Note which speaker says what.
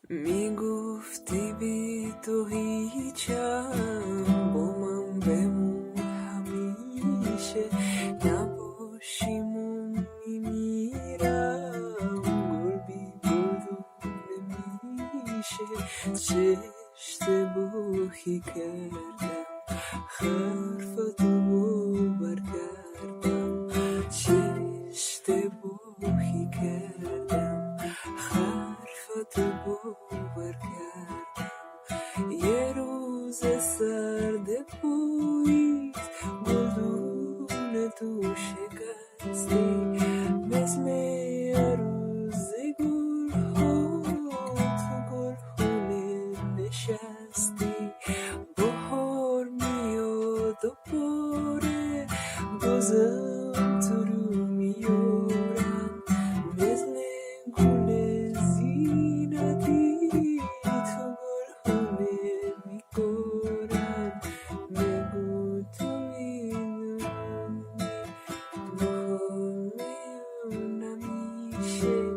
Speaker 1: میگفتی بی تو هیچم، با من بمون همیشه، نباشیم و میمیرم، گل بی گل نمیشه. چه اشتباهی کردم حرفتو باور کردم، چه اشتباهی کردم حرفتو باور کردم. یه روز سرد پاییز گلدون تو شکستی، مثل عروس گلها تو گلخونه نشستی. بهار میاد و باره بازم تو رو میارن، مثل گل زینتی تو گلخونه میکارن. بگو تو میدونی بهار میاد نمیشه.